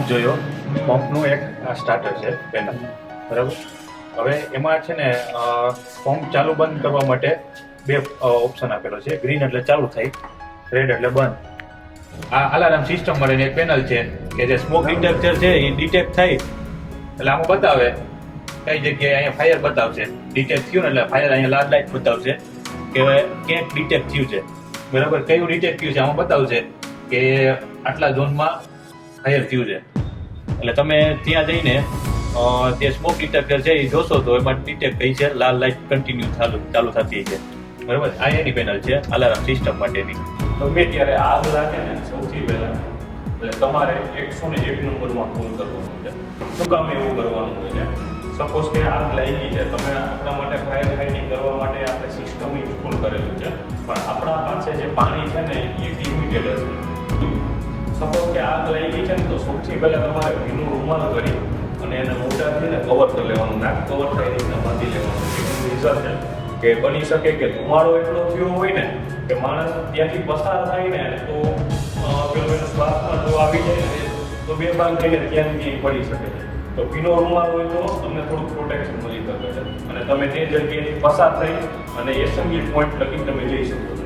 Pump જોયો. પંપનું એક આ સ્ટાર્ટર છે પેનલ, બરાબર. હવે એમાં છે ને પંપ ચાલુ બંધ કરવા માટે બે ઓપ્શન આપેલો છે. ગ્રીન એટલે ચાલુ થાય, રેડ એટલે બંધ. આ અલાર્મ સિસ્ટમ માટેની એક પેનલ છે કે જે સ્મોક ડિટેક્ટર છે એ ડિટેક્ટ થાય એટલે આમાં બતાવે કઈ જગ્યાએ અહીંયા ફાયર બતાવશે. ડિટેક્ટ થયું ને એટલે ફાયર અહીંયા લાલ લાઈટ બતાવશે કે ક્યાંક ડિટેક્ટ થયું છે, બરાબર. કયું ડિટેક્ટ થયું છે આમાં બતાવશે કે આટલા ઝોનમાં ફાયર થયું છે. એટલે તમે ત્યાં જઈને તે સ્મોક ડિટેક્ટર છે એ જોશો તો એમાં ડિટેક્ટ થઈ છે, લાલ લાઈટ કન્ટિન્યુ ચાલુ થતી છે, બરાબર. આ એની પેનલ છે અલાર્મ સિસ્ટમ માટેની. તમે ત્યારે આગ લાગે ને સૌથી પહેલા એટલે તમારે 101 નંબરમાં ફોન કરવાનો છે. શું કામ એવું કરવાનું હોય છે? સપોઝ કે આગ લાગી છે, તમે આપણા માટે ફાયર ફાઇટિંગ કરવા માટે આપણે સિસ્ટમ ઇન્સ્ટોલ કરેલું છે, પણ આપણા પાસે જે પાણી છે ને એ લિમિટેડ છે. સપોઝ કે આગ લાગી છે ને તો સૌથી પહેલા તમારે ભીનું રૂમાલ કરી અને એને મોટાથી ને કવર કરી લેવાનું, નાક કવર થાય એ રીતના બાંધી લેવાનું. એનું રીઝન છે કે બની શકે કે ધુમાડો એટલો થયો હોય ને કે માણસ ત્યાંથી પસાર થાય ને તો પેલો એનો શ્વાસમાં જો આવી જાય ને તો બેભાન થઈને ત્યાં પડી શકે છે. તો ભીનો રૂમાલ હોય તો તમને થોડુંક પ્રોટેક્શન મળી શકે છે અને તમે તે જગ્યાએથી પસાર થઈ અને એસેમ્બલી પોઈન્ટ લગી તમે જઈ શકો છો.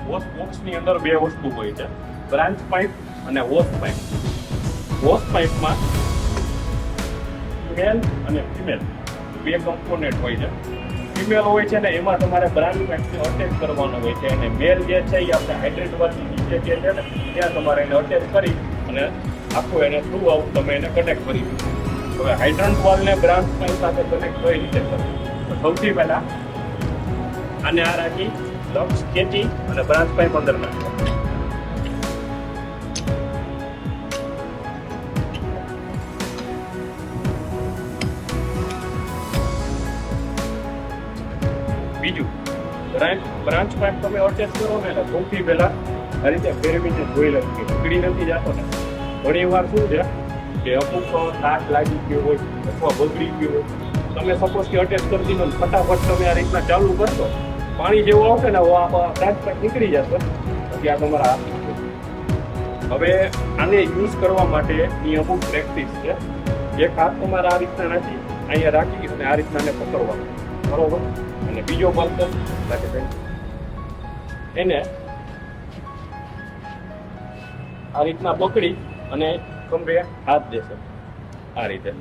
વોશ બોક્સની અંદર બે વસ્તુ હોય છે, બ્રાન્ચ પાઇપ અને વોશ પાઇપ. વોશ પાઇપમાં મેલ અને ફિમેલ બે કમ્પોનેન્ટ હોય છે. ફિમેલ હોય છે ને એમાં તમારે બ્રાન્ચ પાઇપને અટેચ કરવાનો હોય છે અને મેલ જે છે એ આપણે હાઇડ્રેટ વાળની નીચે જે છે ને ત્યાં તમારે એને અટેચ કરી અને આખું એને થ્રુ આઉટ તમે એને કનેક્ટ કરી દો. હવે હાઇડ્રન્ટ વાલ્વને બ્રાન્ચ પાઇપ સાથે કનેક્ટ કઈ રીતે કરવું? તો સૌથી પહેલા આને આ રાખી લક્સ ખેંચી અને બ્રાન્ચ પાઇપ અંદર નાખો. બીજું બ્રાન્ચ પાઇપ તમે અટેચ કરો ને એટલે સૌથી પહેલા આ રીતે ફેરવીને જોઈ લો કે ઉકળી નથી જતો ને. ઘણી વાર શું છે કે અમુક થાક લાગી ગયો હોય અથવા બગડી ગયો હોય, તમે સપોઝ કે અટેચ કરી દીધો ને ફટાફટ તમે આ રીતના ચાલુ કરશો, પાણી જેવું આવશે ને બ્રાન્ચ પાઇપ નીકળી જશે પછી આ તમારા હાથ. હવે આને યુઝ કરવા માટેની અમુક પ્રેક્ટિસ છે. એક હાથ તમારે આ રીતના નાખી અહીંયા રાખી અને આ રીતના ને પકડવાનું, બરોબર. અને બીજો પર્સન એને આ રીતના પકડી અને ખંભે હાથ દેશે આ રીતે.